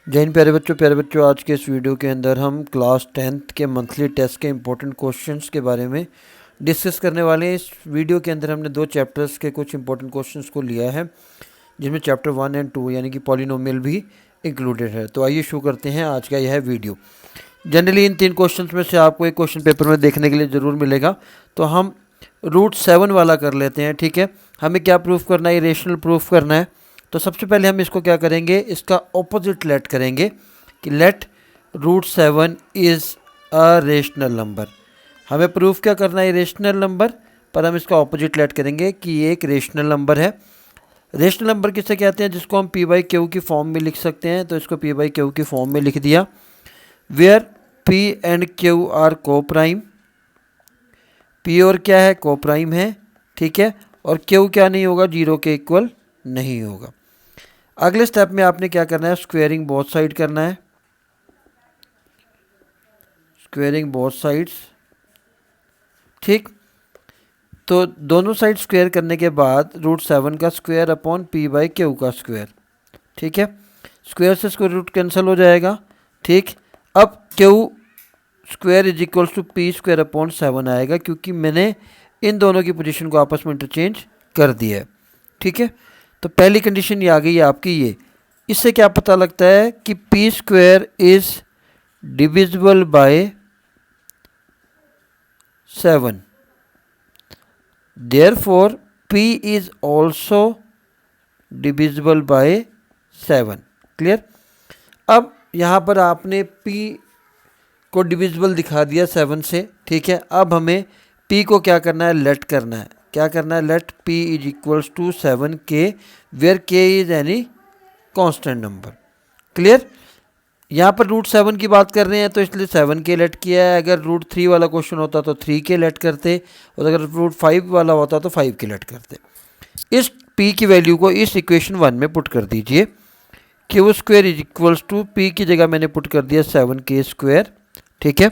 जय हिंद प्यारे बच्चों, आज के इस वीडियो के अंदर हम क्लास 10th के मंथली टेस्ट के इम्पोर्टेंट क्वेश्चंस के बारे में डिस्कस करने वाले हैं। इस वीडियो के अंदर हमने दो चैप्टर्स के कुछ इंपॉर्टेंट क्वेश्चंस को लिया है, जिसमें चैप्टर 1 एंड 2 यानी कि पॉलिनोमियल भी इंक्लूडेड है। तो आइए शुरू करते हैं आज का यह वीडियो। जनरली इन तीन क्वेश्चंस में से आपको एक क्वेश्चन पेपर में देखने के लिए ज़रूर मिलेगा, तो हम रूट 7 वाला कर लेते हैं। ठीक है, हमें क्या प्रूफ करना है? इरेशनल प्रूफ करना है। तो सबसे पहले हम इसको क्या करेंगे, इसका ऑपोजिट लेट करेंगे कि let root 7 is a rational number. हमें प्रूफ क्या करना है? रेशनल नंबर, पर हम इसका ऑपोजिट लेट करेंगे कि ये एक रेशनल नंबर है। रेशनल नंबर किसे कहते हैं? जिसको हम पी बाई क्यू की फॉर्म में लिख सकते हैं, तो इसको पी बाई क्यू की फॉर्म में लिख दिया। Where P and Q are को प्राइम, पी और क्या है? को प्राइम है। ठीक है, और क्यू क्या नहीं होगा? जीरो के इक्वल नहीं होगा। अगले स्टेप में आपने क्या करना है? स्क्वेयरिंग बोथ साइड करना है, स्क्वेयरिंग बोथ साइड्स। ठीक, तो दोनों साइड स्क्वेयर करने के बाद रूट 7 का square upon P by Q का स्क्वायर। ठीक है, स्क्वायर से स्क्वायर रूट कैंसिल हो जाएगा। ठीक, अब Q square is equals to P square upon 7 आएगा, क्योंकि मैंने इन दोनों की पोजीशन को आपस में इंटरचेंज कर दिया है। ठीक है, तो पहली कंडीशन ये आ गई है आपकी ये। इससे क्या पता लगता है कि P square is divisible by 7, therefore P is also divisible by 7। Clear? अब यहाँ पर आपने पी को डिविजिबल दिखा दिया 7 से। ठीक है, अब हमें पी को क्या करना है? लेट करना है। क्या करना है? Let P is equals to 7 K, where K is any constant number. Clear? यहाँ पर रूट 7 की बात कर रहे हैं, तो इसलिए 7 के लेट किया है। अगर रूट 3 वाला क्वेश्चन होता तो 3 के लेट करते, और अगर रूट 5 वाला होता तो 5 के लेट करते। इस पी की वैल्यू को इस इक्वेशन 1 में पुट कर दीजिए। Q square is equals to, P की जगह मैंने पुट कर दिया 7 के स्क्वायर। ठीक है,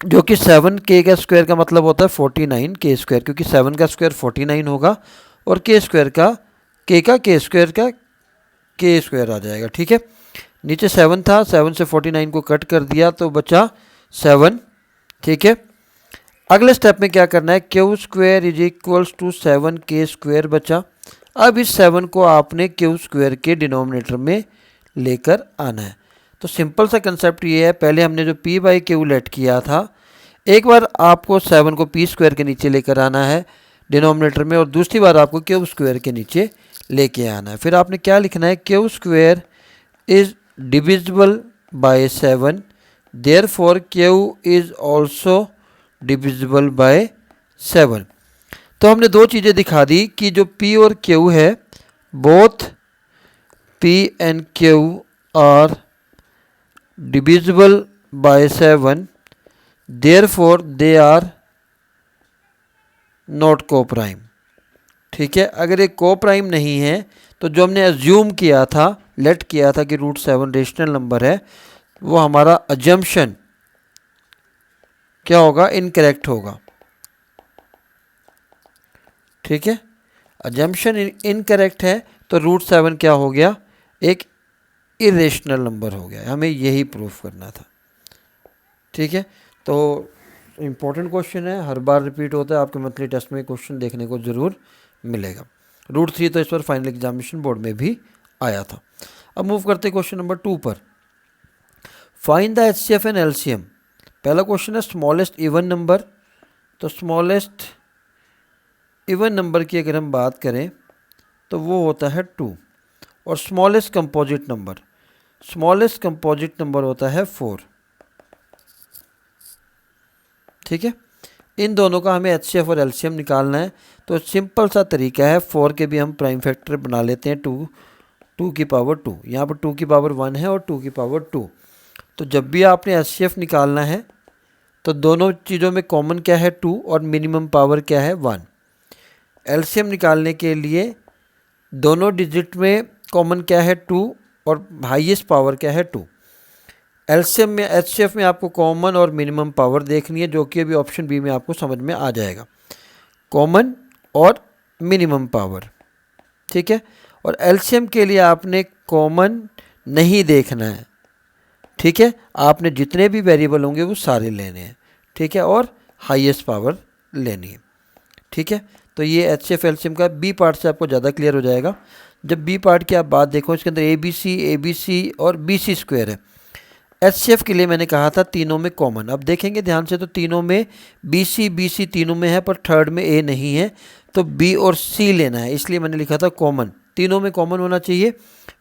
जो कि 7 के का स्क्वायर का मतलब होता है 49 के स्क्वायर, क्योंकि 7 का स्क्वायर 49 होगा और के स्क्वायर का के स्क्वायर का के स्क्वायर आ जाएगा। ठीक है, नीचे 7 था, 7 से 49 को कट कर दिया तो बचा 7। ठीक है, अगले स्टेप में क्या करना है? Q square is equals to 7 K square बचा। अब इस 7 को आपने क्यू स्क्वायर के डिनोमिनेटर में लेकर आना है। तो सिंपल सा कंसेप्ट ये है, पहले हमने जो पी बाई क्यू लेट किया था, एक बार आपको 7 को पी स्क्वायर के नीचे लेकर आना है डिनोमिनेटर में, और दूसरी बार आपको क्यू स्क्वायर के नीचे लेके आना है। फिर आपने क्या लिखना है? Q square is divisible by 7, therefore Q is also divisible by 7। तो हमने दो चीज़ें दिखा दी कि जो P और Q है, both P and Q are divisible by 7, therefore they are not co prime. ठीक है, अगर ये को प्राइम नहीं है तो जो हमने अज्यूम किया था, लेट किया था कि रूट 7 रेशनल नंबर है, वो हमारा अजम्पशन क्या होगा? इनकरेक्ट होगा। ठीक है, अजम्पशन इनकरेक्ट है तो रूट 7 क्या हो गया? एक इरेशनल नंबर हो गया। हमें यही प्रूफ करना था। ठीक है, तो इम्पोर्टेंट क्वेश्चन है, हर बार रिपीट होता है, आपके मंथली टेस्ट में क्वेश्चन देखने को ज़रूर मिलेगा। रूट 3 तो इस पर फाइनल एग्जामिनेशन बोर्ड में भी आया था। अब मूव करते हैं क्वेश्चन नंबर 2 पर। Find the HCF and LCM. पहला क्वेश्चन है स्मॉलेस्ट इवन नंबर। तो स्मॉलेस्ट इवन नंबर की अगर हम बात करें तो वो होता है 2, और smallest composite number, smallest composite number होता है 4। ठीक है, इन दोनों का हमें एचसीएफ और एलसीएम निकालना है। तो सिंपल सा तरीका है, 4 के भी हम प्राइम फैक्टर बना लेते हैं 2 की पावर 2। यहाँ पर 2 की पावर 1 है और 2 की पावर 2। तो जब भी आपने एचसीएफ निकालना है तो दोनों चीज़ों में कॉमन क्या है? 2, और मिनिमम पावर क्या है? 1। एलसीएम निकालने के लिए दोनों डिजिट में कॉमन क्या है? 2, और हाईएस्ट पावर क्या है? 2। एलसीएम में, एचसीएफ में आपको कॉमन और मिनिमम पावर देखनी है, जो कि अभी ऑप्शन बी में आपको समझ में आ जाएगा। कॉमन और मिनिमम पावर। ठीक है, और एलसीएम के लिए आपने कॉमन नहीं देखना है, ठीक है। आपने जितने भी वेरिएबल होंगे वो सारे लेने हैं, ठीक है, और हाईएस्ट पावर लेनी है, ठीक है। तो ये एचसीएफ एलसीएम का बी पार्ट से आपको ज़्यादा क्लियर हो जाएगा। जब बी पार्ट की आप बात देखो, इसके अंदर ए बी सी और बी सी स्क्वायर है। एचसीएफ के लिए मैंने कहा था तीनों में कॉमन। अब देखेंगे ध्यान से तो तीनों में बी सी तीनों में है, पर थर्ड में ए नहीं है, तो बी और सी लेना है, इसलिए मैंने लिखा था कॉमन। तीनों में कॉमन होना चाहिए।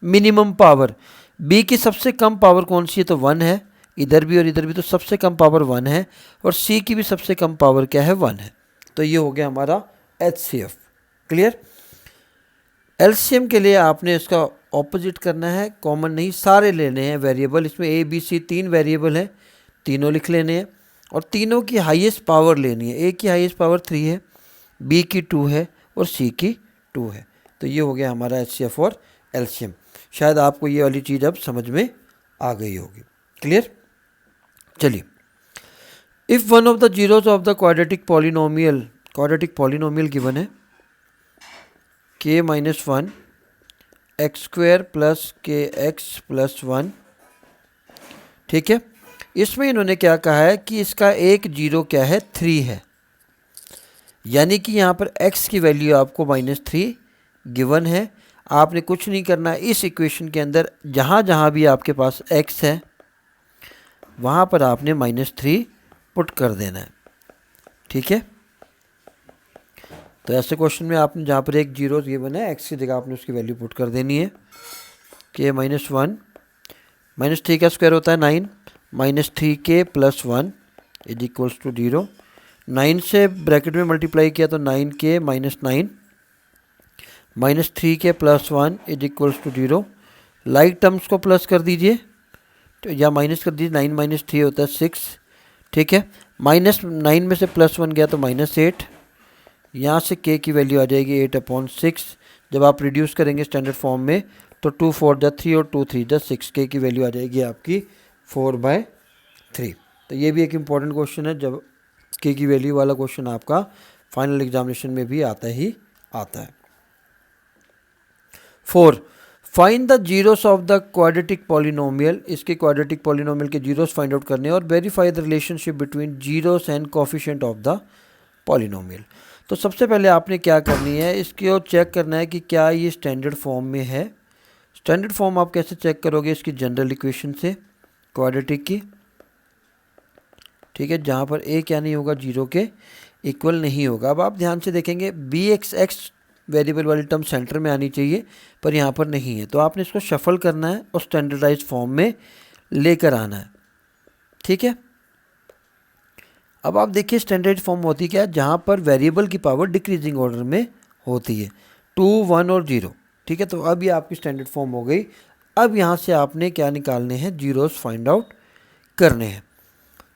मिनिमम पावर, बी की सबसे कम पावर कौन सी है, तो 1 है, इधर भी और इधर भी, तो सबसे कम पावर 1 है, और सी की भी सबसे कम पावर क्या है, 1 है। तो ये हो गया हमारा एचसीएफ। क्लियर। एलसीएम के लिए आपने इसका ऑपोजिट करना है, कॉमन नहीं, सारे लेने हैं वेरिएबल। इसमें ए बी सी 3 वेरिएबल हैं, तीनों लिख लेने हैं, और तीनों की हाईएस्ट पावर लेनी है। ए की हाईएस्ट पावर 3 है, बी की 2 है, और सी की 2 है। तो ये हो गया हमारा एचसीएफ और एलसीएम। शायद आपको ये वाली चीज़ अब समझ में आ गई होगी। क्लियर। चलिए, if one of the zeros of the quadratic polynomial given है k-1 एक्स स्क्वायर प्लस के एक्स प्लस 1, ठीक है। इसमें इन्होंने क्या कहा है कि इसका एक जीरो क्या है, 3 है, यानी कि यहाँ पर x की वैल्यू आपको -3 गिवन है। आपने कुछ नहीं करना, इस इक्वेशन के अंदर जहाँ जहाँ भी आपके पास x है वहाँ पर आपने -3 पुट कर देना है, ठीक है। तो ऐसे क्वेश्चन में आपने जहाँ पर एक जीरो गिवन है, x की जगह आपने उसकी वैल्यू पुट कर देनी है। k-1 -3 का स्क्वायर होता है 9, -3k + 1 = 0। 9 से ब्रैकेट में मल्टीप्लाई किया तो 9k - 9 -3k + 1 = 0। लाइक टर्म्स को प्लस कर दीजिए, तो या माइनस कर दीजिए, 9 - 3 होता है 6, ठीक है। -9 में से +1 गया तो -8, यहाँ से k की वैल्यू आ जाएगी 8/6। जब आप रिड्यूस करेंगे स्टैंडर्ड फॉर्म में तो 2 4 जा 3 और 2 3 जा 6, k की वैल्यू आ जाएगी आपकी 4/3। तो ये भी एक इम्पॉर्टेंट क्वेश्चन है, जब k की वैल्यू वाला क्वेश्चन आपका फाइनल एग्जामिनेशन में भी आता ही आता है। 4, find the zeros of the quadratic polynomial. इसके क्वाड्रेटिक पॉलिनोमियल के जीरोस फाइंड आउट करने और verify the relationship between zeros and coefficient of the polynomial. तो सबसे पहले आपने क्या करनी है, इसको चेक करना है कि क्या ये स्टैंडर्ड फॉर्म में है। स्टैंडर्ड फॉर्म आप कैसे चेक करोगे, इसकी जनरल इक्वेशन से क्वाड्रेटिक की, ठीक है, जहाँ पर a क्या नहीं होगा, 0 के इक्वल नहीं होगा। अब आप ध्यान से देखेंगे bx वेरिएबल वाली टर्म सेंटर में आनी चाहिए, पर यहाँ पर नहीं है, तो आपने इसको शफल करना है और स्टैंडर्डाइज फॉर्म में लेकर आना है, ठीक है। अब आप देखिए स्टैंडर्ड फॉर्म होती क्या है, जहाँ पर वेरिएबल की पावर डिक्रीजिंग ऑर्डर में होती है, 2 1 और 0, ठीक है। तो अब ये आपकी स्टैंडर्ड फॉर्म हो गई। अब यहाँ से आपने क्या निकालने हैं, जीरोस फाइंड आउट करने हैं।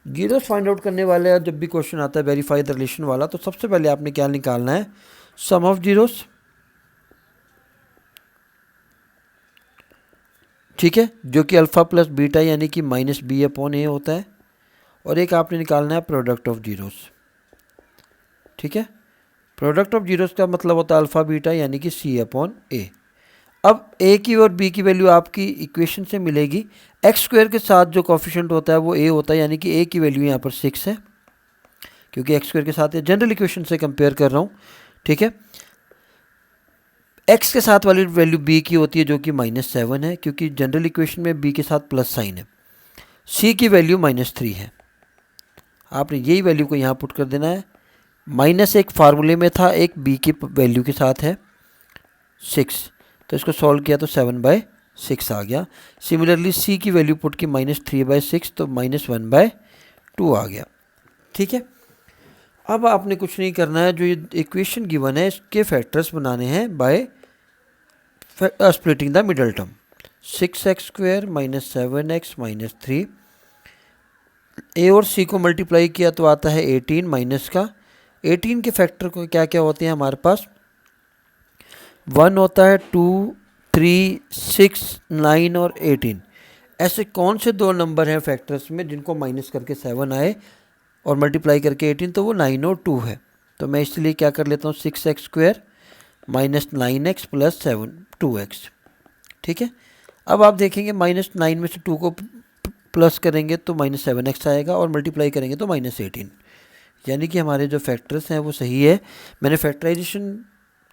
जीरोस फाइंड आउट करने वाले जब भी क्वेश्चन आता है वेरीफाई द रिलेशन वाला, तो सबसे पहले आपने क्या निकालना है, सम ऑफ जीरोस, ठीक है, जो कि अल्फा प्लस बीटा यानी कि -b/a होता है, और एक आपने निकालना है प्रोडक्ट ऑफ जीरोस, ठीक है। प्रोडक्ट ऑफ जीरोस का मतलब होता है अल्फा बीटा यानी कि c/a। अब a की और b की वैल्यू आपकी इक्वेशन से मिलेगी। एक्स स्क्वायर के साथ जो कोफिशिएंट होता है वो a होता है, यानी कि a की वैल्यू यहाँ पर 6 है, क्योंकि एक्स स्क्वायर के साथ ये जनरल इक्वेशन से कंपेयर कर रहा हूँ, ठीक है। x के साथ वाली वैल्यू b की होती है जो कि -7 है, क्योंकि जनरल इक्वेशन में b के साथ प्लस साइन है। c की वैल्यू -3 है, आपने यही वैल्यू को यहाँ पुट कर देना है। -1 फार्मूले में था, एक b की वैल्यू के साथ है 6, तो इसको सॉल्व किया तो 7/6 आ गया। सिमिलरली c की वैल्यू पुट की -3/6, तो -1/2 आ गया, ठीक है। अब आपने कुछ नहीं करना है, जो ये इक्वेशन गिवन है इसके फैक्टर्स बनाने हैं by splitting the middle term. 6x² - 7x - 3, a और c को मल्टीप्लाई किया तो आता है 18 माइनस का। 18 के फैक्टर को क्या क्या होते हैं हमारे पास, 1 होता है, 2 3 6 9 और 18। ऐसे कौन से दो नंबर हैं फैक्टर्स में जिनको माइनस करके 7 आए और मल्टीप्लाई करके 18, तो वो 9 और 2 है। तो मैं इसलिए क्या कर लेता हूँ, 6x² - 9x + 7 2x, ठीक है। अब आप देखेंगे -9 में से 2 को प्लस करेंगे तो -7x आएगा और मल्टीप्लाई करेंगे तो -18, यानी कि हमारे जो फैक्टर्स हैं वो सही है। मैंने फैक्टराइजेशन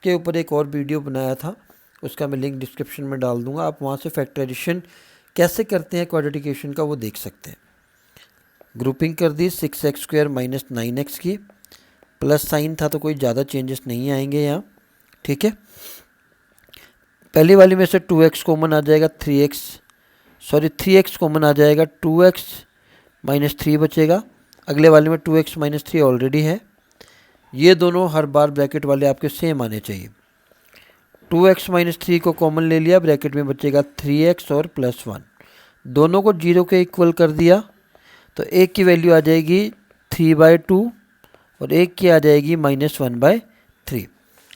के ऊपर एक और वीडियो बनाया था, उसका मैं लिंक डिस्क्रिप्शन में डाल दूंगा, आप वहाँ से फैक्टराइजेशन कैसे करते हैं क्वाड्रेटिकेशन का वो देख सकते हैं। ग्रुपिंग कर दी 6x² - 9x की, प्लस साइन था तो कोई ज़्यादा चेंजेस नहीं आएंगे यहाँ, ठीक है। पहली वाली में से 2x कॉमन आ जाएगा, 3x कॉमन आ जाएगा, 2x - 3 बचेगा। अगले वाले में 2x - 3 ऑलरेडी है, ये दोनों हर बार ब्रैकेट वाले आपके सेम आने चाहिए। 2x - 3 को कॉमन ले लिया, ब्रैकेट में बचेगा 3x और +1, दोनों को 0 के इक्वल कर दिया तो एक की वैल्यू आ जाएगी 3/2 और एक की आ जाएगी -1/3।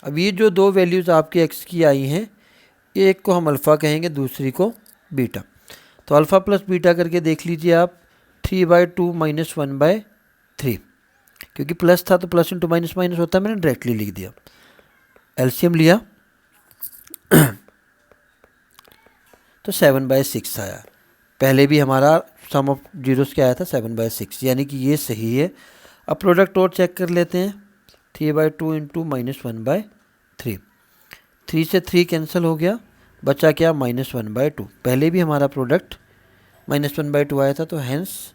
अब ये जो दो वैल्यूज़ आपकी x की आई हैं, एक को हम अल्फ़ा कहेंगे, दूसरी को बीटा। तो अल्फ़ा प्लस बीटा करके देख लीजिए आप, 3/2 - 1/3, क्योंकि प्लस था तो प्लस इंटू माइनस माइनस होता है, मैंने डायरेक्टली लिख दिया। एलसीएम लिया तो 7/6 आया। पहले भी हमारा सम ऑफ जीरोस क्या आया था, 7/6, यानी कि ये सही है। अब प्रोडक्ट और चेक कर लेते हैं, 3/2 इंटू -1/3, 3 से 3 कैंसिल हो गया, बचा क्या -1/2। पहले भी हमारा प्रोडक्ट -1/2 आया था, तो हैंस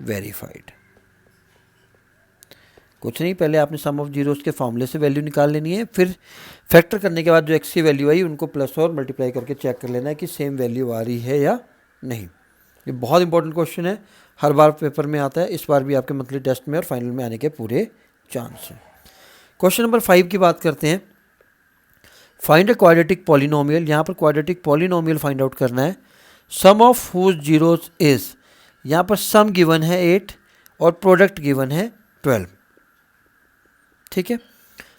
वेरीफाइड। कुछ नहीं, पहले आपने सम ऑफ जीरोस के फॉर्मूले से वैल्यू निकाल लेनी है, फिर फैक्टर करने के बाद जो एक्स की वैल्यू आई उनको प्लस और मल्टीप्लाई करके चेक कर लेना है कि सेम वैल्यू आ रही है या नहीं। ये बहुत इंपॉर्टेंट क्वेश्चन है, हर बार पेपर में आता है, इस बार भी आपके मंथली टेस्ट में और फाइनल में आने के पूरे चांस हैं। क्वेश्चन नंबर 5 की बात करते हैं। Find a quadratic polynomial. यहाँ पर क्वाड्रेटिक पॉलिनोमियल फाइंड आउट करना है। सम ऑफ हुज जीरोस इज, यहाँ पर सम गिवन है 8 और प्रोडक्ट गिवन है 12, ठीक है।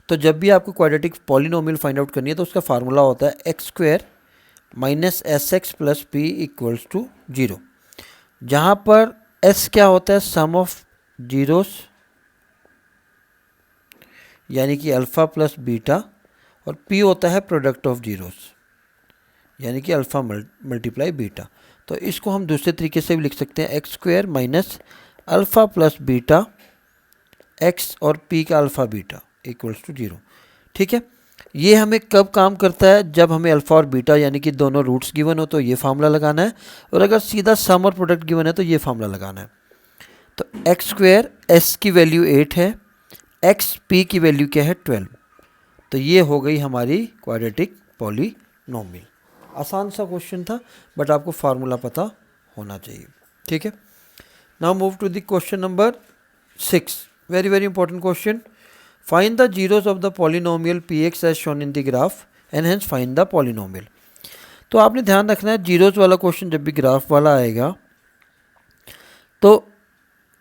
तो जब भी आपको क्वाड्रेटिक पॉलिनोमियल फाइंड आउट करनी है तो उसका फार्मूला होता है x² - sx + p = 0, जहाँ पर s क्या होता है, सम ऑफ जीरोस, यानी कि अल्फ़ा प्लस बीटा, और p होता है प्रोडक्ट ऑफ जीरोस, यानी कि अल्फ़ा मल्टीप्लाई बीटा। तो इसको हम दूसरे तरीके से भी लिख सकते हैं, x² - alpha plus beta x और p का अल्फ़ा बीटा = 0, ठीक है। ये हमें कब काम करता है, जब हमें अल्फ़ा और बीटा यानी कि दोनों रूट्स गिवन हो तो ये फार्मूला लगाना है, और अगर सीधा सम और प्रोडक्ट गिवन है तो ये फार्मूला लगाना है। तो x² s की वैल्यू 8 है, x p की वैल्यू क्या है 12, तो ये हो गई हमारी क्वाड्रेटिक पॉलिनोमियल। आसान सा क्वेश्चन था, बट आपको फार्मूला पता होना चाहिए, ठीक है। Now move to the question number 6, very very important question. Find the zeros of the polynomial px as shown in the graph and hence find the polynomial. तो आपने ध्यान रखना है, जीरोस वाला क्वेश्चन जब भी ग्राफ वाला आएगा तो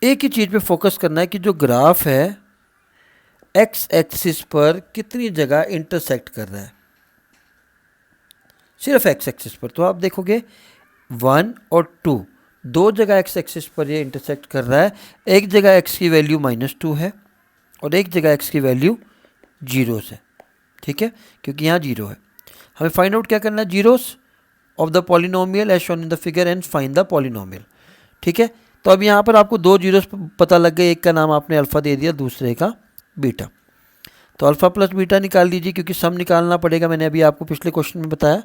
एक ही चीज़ पे फोकस करना है कि जो ग्राफ है एक्स एक्सिस पर कितनी जगह इंटरसेक्ट कर रहा है, सिर्फ एक्स एक्सिस पर। तो आप देखोगे 1 और 2 दो जगह एक्स एक्सिस पर ये इंटरसेक्ट कर रहा है, एक जगह एक्स की वैल्यू -2 है और एक जगह एक्स की वैल्यू जीरोस है, ठीक है, क्योंकि यहाँ 0 है। हमें फाइंड आउट क्या करना है, zeros of the polynomial as shown in the figure and find the polynomial, ठीक है। तो अब यहाँ पर आपको दो जीरोस पता लग गए, एक का नाम आपने अल्फ़ा दे दिया, दूसरे का बीटा। तो अल्फ़ा प्लस बीटा निकाल लीजिए, क्योंकि सम निकालना पड़ेगा, मैंने अभी आपको पिछले क्वेश्चन में बताया।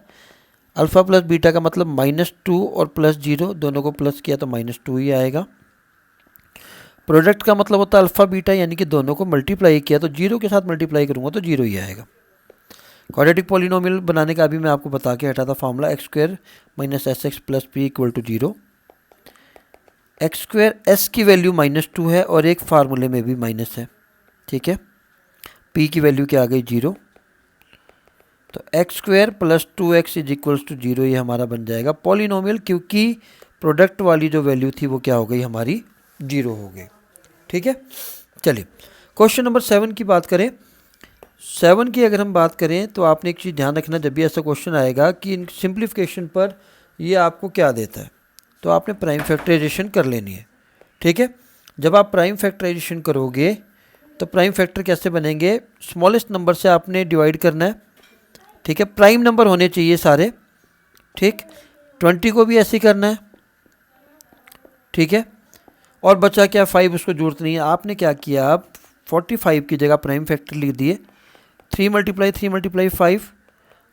अल्फ़ा प्लस बीटा का मतलब -2 और +0, दोनों को प्लस किया तो -2 ही आएगा। प्रोडक्ट का मतलब होता है अल्फ़ा बीटा, यानी कि दोनों को मल्टीप्लाई किया तो 0 के साथ मल्टीप्लाई करूँगा तो 0 ही आएगा। क्वाड्रेटिक पॉलिनोमियल बनाने का अभी मैं आपको बता के हटा था formula, x² - sx + p = 0। x² s की वैल्यू -2 है और एक फार्मूले में भी माइनस है, ठीक है। p की वैल्यू क्या आ गई 0, तो x² + 2x = 0 ये हमारा बन जाएगा पॉलिनोमियल, क्योंकि प्रोडक्ट वाली जो वैल्यू थी वो क्या हो गई हमारी 0 हो गई, ठीक है। चलिए क्वेश्चन नंबर 7 की बात करें। 7 की अगर हम बात करें तो आपने एक चीज़ ध्यान रखना, जब भी ऐसा क्वेश्चन आएगा कि इन सिंप्लीफिकेशन पर ये आपको क्या देता है, तो आपने प्राइम फैक्टराइजेशन कर लेनी है, ठीक है। जब आप प्राइम फैक्टराइजेशन करोगे तो प्राइम फैक्टर कैसे बनेंगे, स्मॉलेस्ट नंबर से आपने डिवाइड करना है, ठीक है। प्राइम नंबर होने चाहिए सारे, ठीक। 20 को भी ऐसे ही करना है, ठीक है। और बचा क्या 5, उसको जरूरत नहीं है। आपने क्या किया, आप 45 की जगह प्राइम फैक्टर लिख दिए, 3 × 3 × 5,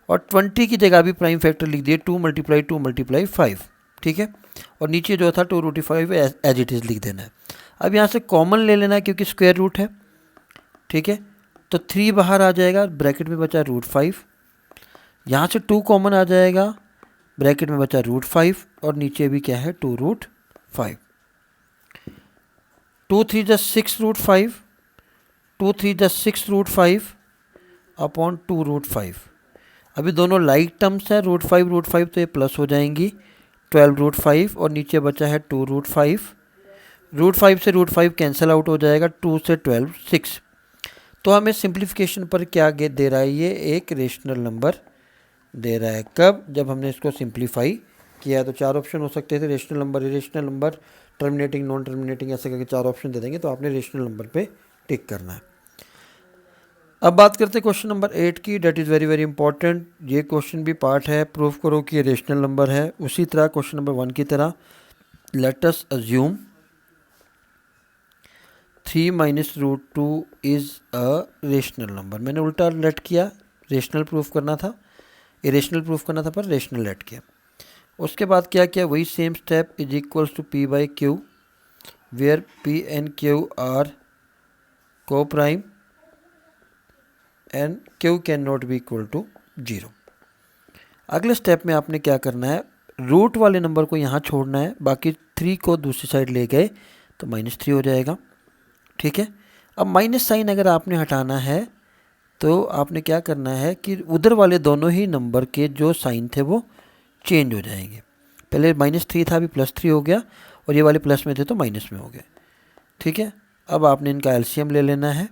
और 20 की जगह भी प्राइम फैक्टर लिख दिए 2 × 2 × 5, ठीक है। और नीचे जो था 2√5 एज इट इज़ लिख देना है। अब यहाँ से कॉमन ले लेना है क्योंकि स्क्वायर रूट है, ठीक है। तो 3 बाहर आ जाएगा, ब्रैकेट में बचा √5, यहाँ से 2 कॉमन आ जाएगा, ब्रैकेट में बचा √5, और नीचे भी क्या है 2√5। 2 3 = 6√5, 2 3 = 6√5 अपॉन 2√5। अभी दोनों लाइक टर्म्स हैं, √5 तो ये प्लस हो जाएंगी, 12√5, और नीचे बचा है 2√5। √5 से √5 कैंसिल आउट हो जाएगा, 2 से 12 6। तो हमें सिंप्लीफिकेशन पर क्या दे रहा है, ये एक रेशनल नंबर दे रहा है। कब, जब हमने इसको सिंप्लीफाई किया। तो 4 ऑप्शन हो सकते थे, rational number, irrational number, terminating, non terminating, ऐसे करके 4 ऑप्शन दे देंगे। तो आपने रेशनल नंबर पे टिक करना है। अब बात करते हैं क्वेश्चन नंबर 8 की, that is very very important. ये क्वेश्चन भी पार्ट है, प्रूव करो कि ये रेशनल नंबर है। उसी तरह क्वेश्चन नंबर 1 की तरह, let us assume 3 - √2 is a rational number. मैंने उल्टा लेट किया, रेशनल प्रूफ करना था, इरेशनल प्रूफ करना था, पर रेशनल लेट किया। उसके बाद क्या किया, वही same step, is equals to P/Q, where P and Q are को prime and Q can not be equal to 0। अगले स्टेप में आपने क्या करना है, रूट वाले नंबर को यहाँ छोड़ना है, बाकी 3 को दूसरी साइड ले गए तो -3 हो जाएगा, ठीक है। अब माइनस साइन अगर आपने हटाना है तो आपने क्या करना है कि उधर वाले दोनों ही नंबर के जो साइन थे वो चेंज हो जाएंगे। पहले -3 था, अभी +3 हो गया, और ये वाले प्लस में थे तो माइनस में हो गए, ठीक है। अब आपने इनका एलसीएम ले लेना है,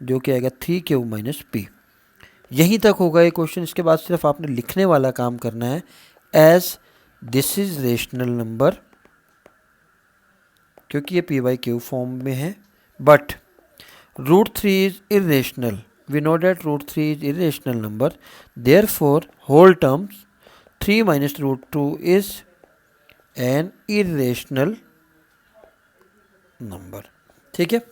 जो कि आएगा 3Q - P। यहीं तक होगा ये क्वेश्चन। इसके बाद सिर्फ आपने लिखने वाला काम करना है, as this is rational number, क्योंकि ये P/Q फॉर्म में है, but √3 is irrational. We know that √3 is irrational number, therefore whole terms 3 - √2 is an irrational number, ठीक है।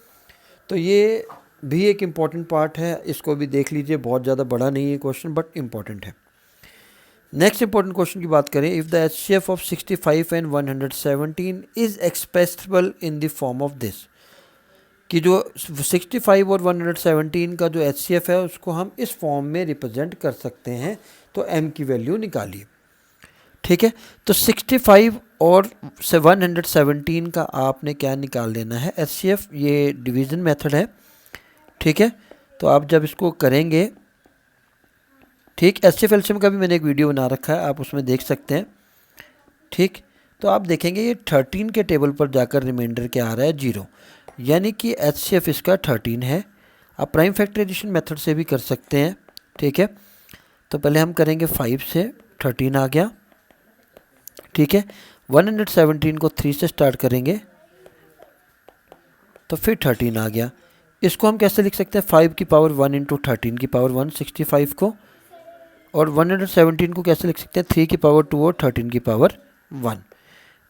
तो ये भी एक इम्पॉर्टेंट पार्ट है, इसको भी देख लीजिए, बहुत ज़्यादा बड़ा नहीं है क्वेश्चन, बट इम्पॉर्टेंट है। नेक्स्ट इंपॉर्टेंट क्वेश्चन की बात करें, if the HCF of 65 and 117 is expressible in the form of this, कि जो 65 और 117 का जो HCF है उसको हम इस फॉर्म में रिप्रेजेंट कर सकते हैं। तो m की वैल्यू निकालिए, ठीक है। तो 65 और 117 का आपने क्या निकाल लेना है, HCF, ये डिवीज़न मेथड है, ठीक है। तो आप जब इसको करेंगे, ठीक, HCF एलसीएम का भी मैंने एक वीडियो बना रखा है, आप उसमें देख सकते हैं, ठीक। तो आप देखेंगे ये 13 के टेबल पर जाकर रिमाइंडर क्या आ रहा है, 0, यानी कि HCF इसका 13 है। आप प्राइम फैक्टराइजेशन मेथड से भी कर सकते हैं, ठीक है। तो पहले हम करेंगे 5 से, 13 आ गया, ठीक है। 117 को 3 से स्टार्ट करेंगे तो फिर 13 आ गया। इसको हम कैसे लिख सकते हैं, 5 की पावर 1 × 13 की पावर 1, 65 को, और 117 को कैसे लिख सकते हैं, 3 की पावर 2 और 13 की पावर 1।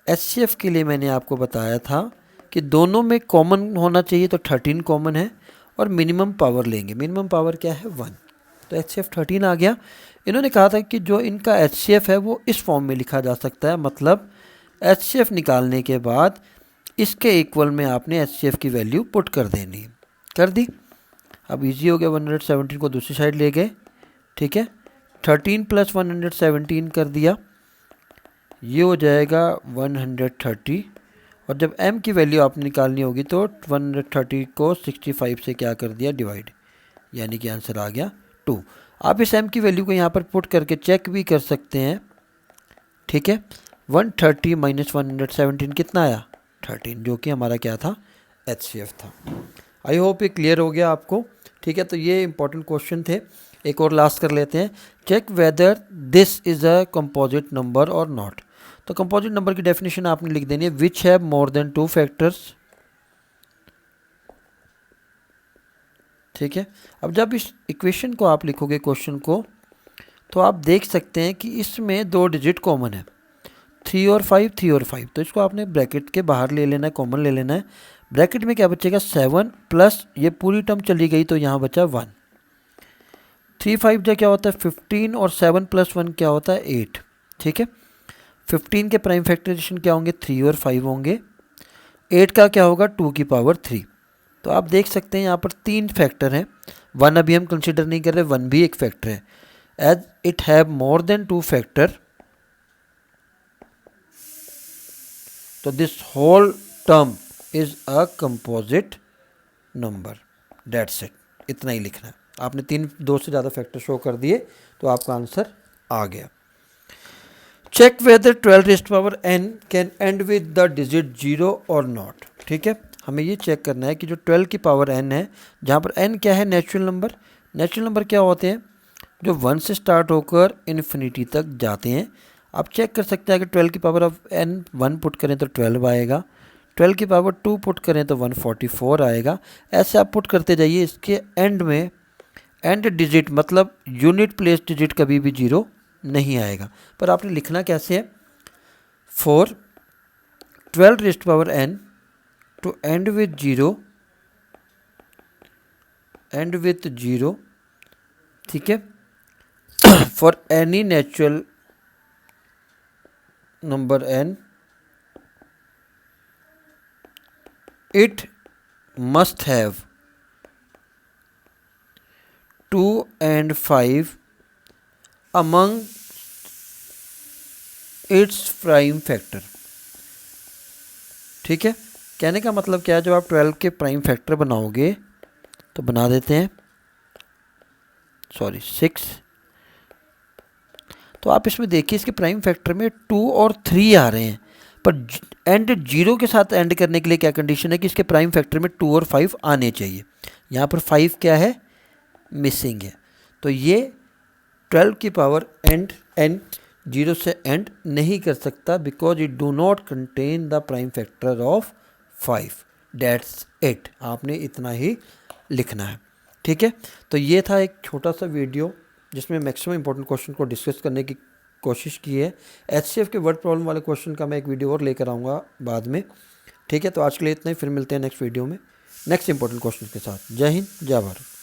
HCF के लिए मैंने आपको बताया था कि दोनों में कॉमन होना चाहिए, तो 13 कॉमन है, और मिनिमम पावर लेंगे, मिनिमम पावर क्या है 1, तो HCF 13 आ गया। इन्होंने कहा था कि जो इनका HCF है वो इस फॉर्म में लिखा जा सकता है, मतलब HCF निकालने के बाद इसके इक्वल में आपने HCF की वैल्यू पुट कर देनी, कर दी। अब इजी हो गया, 117 को दूसरी साइड ले गए, ठीक है। 13 + 117 कर दिया, ये हो जाएगा 130, और जब m की वैल्यू आपने निकालनी होगी तो 130 को 65 से क्या कर दिया, डिवाइड, यानी कि आंसर आ गया 2। आप इस m की वैल्यू को यहाँ पर पुट करके चेक भी कर सकते हैं, ठीक है। 130 - 117 कितना आया, 13, जो कि हमारा क्या था, HCF था। आई होप ये क्लियर हो गया आपको, ठीक है। तो ये इंपॉर्टेंट क्वेश्चन थे। एक और लास्ट कर लेते हैं, check whether this is a composite number और नॉट। तो कंपोजिट नंबर की डेफिनेशन आपने लिख देनी है, which have more than 2 factors, ठीक है। अब जब इस इक्वेशन को आप लिखोगे क्वेश्चन को, तो आप देख सकते हैं कि इसमें 2 डिजिट कॉमन है। 3 और 5, 3 और 5, तो इसको आपने ब्रैकेट के बाहर ले लेना है, कॉमन ले लेना है। ब्रैकेट में क्या बचेगा 7 प्लस ये पूरी टर्म चली गई तो यहाँ बचा 1। 3 5 जो क्या होता है 15 और 7 प्लस 1 क्या होता है 8। ठीक है, 15 के प्राइम फैक्टराइजेशन क्या होंगे 3 और 5 होंगे, 8 का क्या होगा 2 की पावर 3। तो आप देख सकते हैं यहाँ पर 3 फैक्टर हैं, 1 अभी हम कंसिडर नहीं कर रहे, 1 भी एक फैक्टर है। As it have more than 2 factor, तो this whole term is a composite number. That's it, इतना ही लिखना है आपने। 2 से ज़्यादा फैक्टर शो कर दिए तो आपका आंसर आ गया। Check whether 12 raised power n can end with the digit 0 और नॉट। ठीक है, हमें ये चेक करना है कि जो 12 की पावर n है, जहाँ पर n क्या है नेचुरल नंबर। नेचुरल नंबर क्या होते हैं जो 1 से स्टार्ट होकर इन्फिनिटी तक जाते हैं। आप चेक कर सकते हैं कि 12 की पावर ऑफ n 1 पुट करें तो 12 आएगा, 12 की पावर 2 पुट करें तो 144 आएगा। ऐसे आप पुट करते जाइए, इसके एंड में एंड डिजिट मतलब यूनिट प्लेस डिजिट कभी भी 0 नहीं आएगा। पर आपने लिखना कैसे है, for 12 raised power n to end with 0, end with 0, ठीक है, for any natural number n it must have 2 and 5 among its prime factor। ठीक है, कहने का मतलब क्या है, जब आप 12 के प्राइम फैक्टर बनाओगे तो बना देते हैं, सॉरी 6, तो आप इसमें देखिए इसके प्राइम फैक्टर में 2 और 3 आ रहे हैं, पर एंड 0 के साथ एंड करने के लिए क्या कंडीशन है कि इसके प्राइम फैक्टर में 2 और 5 आने चाहिए। यहाँ पर 5 क्या है मिसिंग है, तो ये 12 की पावर एंड n 0 से एंड नहीं कर सकता, because it do not contain the prime factor of 5। That's it, आपने इतना ही लिखना है। ठीक है, तो ये था एक छोटा सा वीडियो जिसमें मैक्सिमम इंपॉर्टेंट क्वेश्चन को डिस्कस करने की कोशिश की है। HCF के वर्ड प्रॉब्लम वाले क्वेश्चन का मैं एक वीडियो और लेकर आऊँगा बाद में। ठीक है, तो आज के लिए इतना ही, फिर मिलते हैं नेक्स्ट वीडियो में नेक्स्ट इंपॉर्टेंट क्वेश्चन के साथ। जय हिंद, जय भारत।